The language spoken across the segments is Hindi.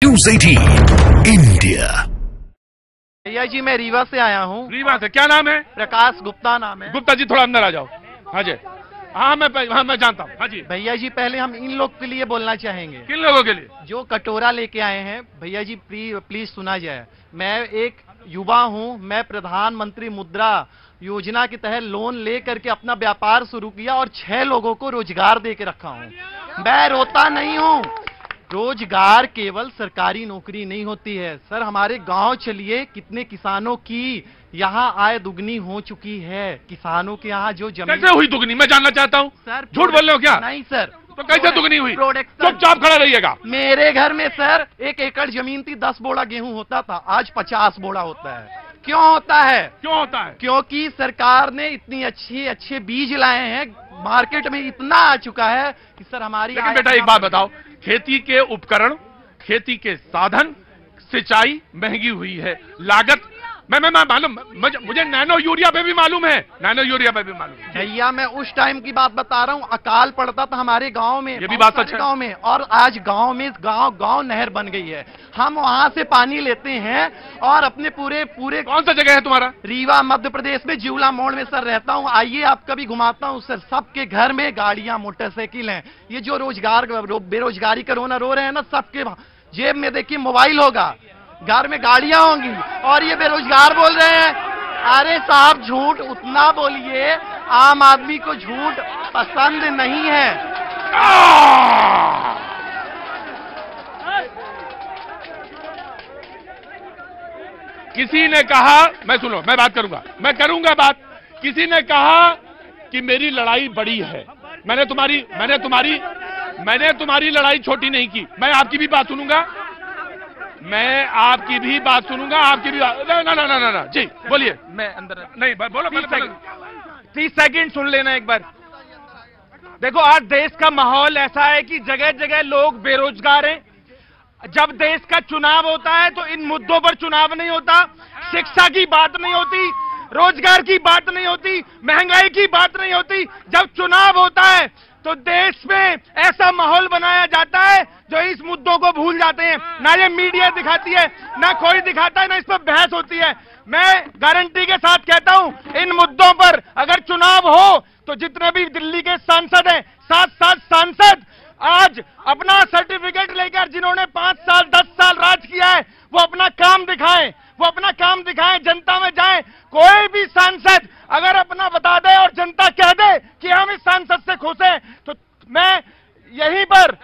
News 18 India. भैया जी मैं रीवा से आया हूँ। रीवा से क्या नाम है? प्रकाश गुप्ता नाम है। गुप्ता जी थोड़ा अंदर आ जाओ। हाँ जी, हाँ मैं जानता हूँ। हाँ जी भैया जी पहले हम इन लोग के लिए बोलना चाहेंगे। किन लोगों के लिए? जो कटोरा लेके आए हैं भैया जी, प्लीज सुना जाए। मैं एक युवा हूँ, मैं प्रधानमंत्री मुद्रा योजना के तहत लोन ले करके अपना व्यापार शुरू किया और 6 लोगों को रोजगार दे के रखा हूँ। मैं रोता नहीं हूँ। रोजगार केवल सरकारी नौकरी नहीं होती है सर। हमारे गांव चलिए, कितने किसानों की यहाँ आय दुगनी हो चुकी है। किसानों के यहाँ जो जमीन कैसे हुई दुगनी, मैं जानना चाहता हूँ। सर झूठ बोल रहे हो क्या? नहीं सर। तो कैसे दुगनी हुई? प्रोडक्शन। चुपचाप खड़ा रहिएगा। मेरे घर में सर 1 एकड़ जमीन थी, 10 बोरा गेहूं होता था, आज 50 बोरा होता है। क्यों होता है? क्यों होता है? क्योंकि सरकार ने इतनी अच्छे बीज लाए हैं, मार्केट में इतना आ चुका है कि सर हमारी। लेकिन बेटा एक बात बताओ, खेती के उपकरण, खेती के साधन, सिंचाई महंगी हुई है, लागत मैं मालूम, मुझे नैनो यूरिया पे भी मालूम है, नैनो यूरिया पे भी मालूम है। भैया मैं उस टाइम की बात बता रहा हूँ, अकाल पड़ता था हमारे गांव में। ये भी बात सच है। गांव में, और आज गांव में गांव नहर बन गई है। हम वहां से पानी लेते हैं और अपने पूरे कौन सा जगह है तुम्हारा? रीवा मध्य प्रदेश में जिवला मोड़ में सर रहता हूँ। आइए आप कभी घुमाता हूँ सर। सबके घर में गाड़ियां, मोटरसाइकिल हैं। ये जो बेरोजगारी कोरोना रो रहे हैं ना, सबके जेब में देखिए मोबाइल होगा, घर में गाड़ियां होंगी, और ये बेरोजगार बोल रहे हैं। अरे साहब झूठ उतना बोलिए, आम आदमी को झूठ पसंद नहीं है। किसी ने कहा, मैं सुनो, मैं बात करूंगा, मैं करूंगा बात। किसी ने कहा कि मेरी लड़ाई बड़ी है। मैंने तुम्हारी लड़ाई छोटी नहीं की। मैं आपकी भी बात सुनूंगा, मैं आपकी भी बात सुनूंगा, आपकी भी बात। ना जी बोलिए। मैं अंदर नहीं बोलो, 30 सेकंड सुन लेना एक बार। देखो आज देश का माहौल ऐसा है कि जगह जगह लोग बेरोजगार हैं। जब देश का चुनाव होता है तो इन मुद्दों पर चुनाव नहीं होता, शिक्षा की बात नहीं होती, रोजगार की बात नहीं होती, महंगाई की बात नहीं होती। जब चुनाव होता है तो देश में ऐसा माहौल बनाया जाता है जो इस मुद्दों को भूल जाते हैं। ना ये मीडिया दिखाती है, ना कोई दिखाता है, ना इस पर बहस होती है। मैं गारंटी के साथ कहता हूं, इन मुद्दों पर अगर चुनाव हो तो जितने भी दिल्ली के सांसद हैं, 7 सांसद आज अपना सर्टिफिकेट लेकर, जिन्होंने 5 साल 10 साल राज किया है, वो अपना काम दिखाएं, जनता में जाएं। कोई भी सांसद अगर अपना बता दे और जनता कह दे कि हम इस सांसद से खुश हैं, तो मैं यहीं पर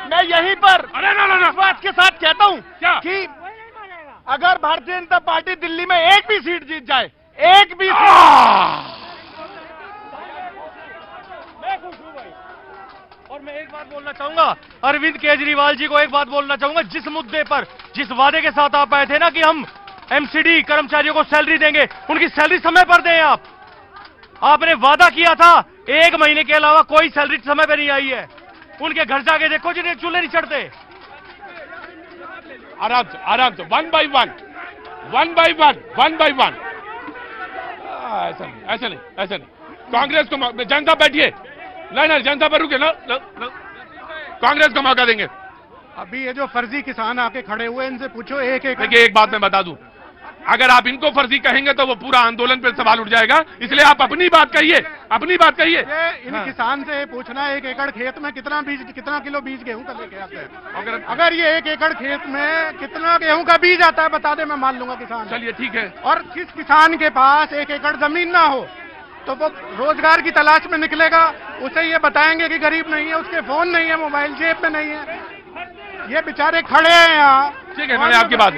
मैं यहीं पर इस बात के साथ कहता हूं कि अगर भारतीय जनता पार्टी दिल्ली में एक भी सीट जीत जाए, एक भी सीट, मैं खुश हूं भाई। और मैं एक बात बोलना चाहूंगा, अरविंद केजरीवाल जी को एक बात बोलना चाहूंगा। जिस मुद्दे पर, जिस वादे के साथ आप आए थे ना कि हम एमसीडी कर्मचारियों को सैलरी देंगे, उनकी सैलरी समय पर दें। आपने वादा किया था, 1 महीने के अलावा कोई सैलरी समय पर नहीं आई है। उनके घर जाके देखो जिन्हें चूल्हे नहीं चढ़ते। आराम से, वन बाई वन। ऐसा नहीं। कांग्रेस को जनता बैठिए, नहीं जनता पर रुके ना, कांग्रेस को मौका देंगे। अभी ये जो फर्जी किसान आके खड़े हुए, इनसे पूछो देखिए एक बात मैं बता दूं, अगर आप इनको फर्जी कहेंगे तो वो पूरा आंदोलन पर सवाल उठ जाएगा। इसलिए आप अपनी बात कहिए। इन किसान से पूछना 1 एकड़ खेत में कितना किलो बीज गेहूं का लेके आते हैं। अगर ये 1 एकड़ खेत में कितना गेहूं का बीज आता है बता दे, मैं मान लूंगा किसान। चलिए ठीक है। और किस किसान के पास 1 एकड़ जमीन ना हो तो वो रोजगार की तलाश में निकलेगा। उसे ये बताएंगे कि गरीब नहीं है, उसके फोन नहीं है, मोबाइल जेब में नहीं है, ये बेचारे खड़े हैं यहाँ। ठीक है, मैंने आपकी बात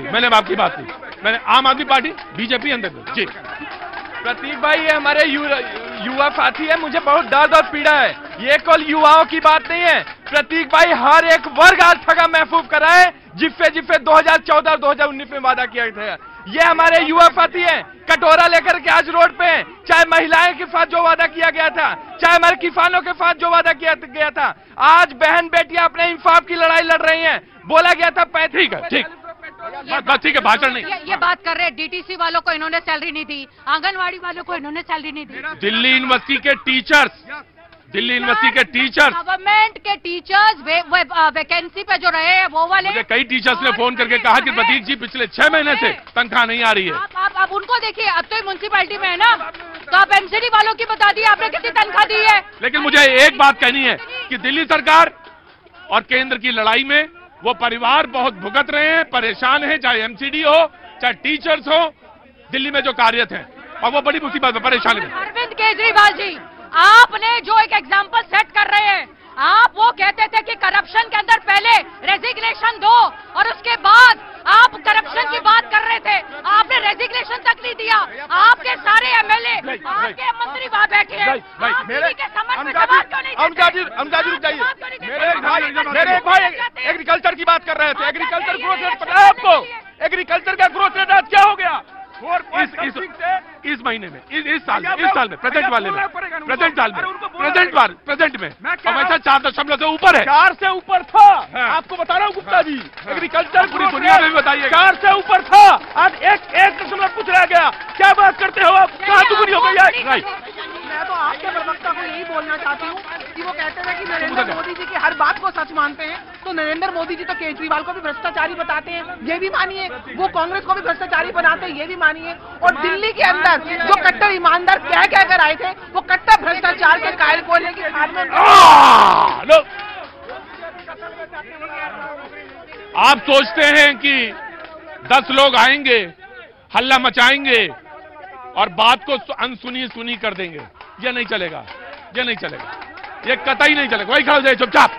की। मैंने आम आदमी पार्टी, बीजेपी अंदर जी। प्रतीक भाई, ये हमारे युवा साथी है, मुझे बहुत दर्द और पीड़ा है। ये केवल युवाओं की बात नहीं है प्रतीक भाई, हर एक वर्ग आज ठगा महसूस करा है, जिससे 2014 और 2019 में वादा किया था। ये हमारे युवा साथी है, कटोरा लेकर के आज रोड पे हैं। चाहे महिलाएं के साथ जो वादा किया गया था, चाहे हमारे किसानों के साथ जो वादा किया गया था, आज बहन बेटियां अपने इंसाफ की लड़ाई लड़ रही हैं। बोला गया था 35। ठीक है, भाषण नहीं। ये बात कर रहे हैं, डीटीसी वालों को इन्होंने सैलरी नहीं दी, आंगनवाड़ी वालों को इन्होंने सैलरी नहीं दी। दिल्ली यूनिवर्सिटी के टीचर्स दिल्ली यूनिवर्सिटी के टीचर्स, गवर्नमेंट के टीचर्स वैकेंसी पे जो रहे हैं वो वाले, मुझे कई टीचर्स ने फोन करके कहा कि प्रतीक जी पिछले 6 महीने से तनख्वाह नहीं आ रही है। आप उनको देखिए, अब तो म्युनिसिपैलिटी में है ना, तो आप एमसीडी वालों की बता दी आपने कितनी तनख्वाह दी है। लेकिन मुझे एक बात कहनी है कि दिल्ली सरकार और केंद्र की लड़ाई में वो परिवार बहुत भुगत रहे हैं, परेशान हैं, चाहे एमसीडी हो चाहे टीचर्स हो, दिल्ली में जो कार्यरत हैं, और वो बड़ी मुसीबत में, परेशानी में। अरविंद केजरीवाल जी, आपने जो एक एग्जाम्पल सेट कर रहे हैं, आप वो कहते थे कि करप्शन के अंदर पहले रेजिग्नेशन दो और उसके बाद आप करप्शन की बात कर रहे थे, आपने रेजिग्नेशन तक नहीं दिया। आपके सारे एमएलए, आपके मंत्री वहां बैठे हैं, मेरे के समझ में जवाब क्यों नहीं देते? अमजादी रुक जाइए। मेरे एक भाई एग्रीकल्चर की बात कर रहे थे। एग्रीकल्चर ग्रोथ रेट पता है आपको? एग्रीकल्चर का ग्रोथ रेट आज क्या हो गया? इस महीने में, इस साल में, प्रेजेंट साल में और वैसा 4 से ऊपर है। 4 से ऊपर था। आपको बता रहा हूँ गुप्ता जी, एग्रीकल्चर पूरी दुनिया में भी बताइए। 4 से ऊपर था, आज 1 कुछ रह गया। क्या बात करते हो आप? कहाँ दुगुनी हो गई? मैं तो आपके प्रवक्ता को यही बोलना चाहती हूँ कि वो कहते हैं कि नरेंद्र मोदी जी की हर बात को सच मानते हैं, तो नरेंद्र मोदी जी तो केजरीवाल को भी भ्रष्टाचारी बताते हैं, ये भी मानिए। वो कांग्रेस को भी भ्रष्टाचारी बनाते हैं, ये भी मानिए। और दिल्ली के अंदर जो कट्टर ईमानदार क्या कर आए थे, वो कट्टर भ्रष्टाचार के कायल कोयले की खाद में। आप सोचते हैं कि 10 लोग आएंगे, हल्ला मचाएंगे और बात को अनसुनी कर देंगे? ये नहीं चलेगा, ये नहीं चलेगा, ये कतई नहीं चलेगा। वही खड़े हो जाए चुपचाप।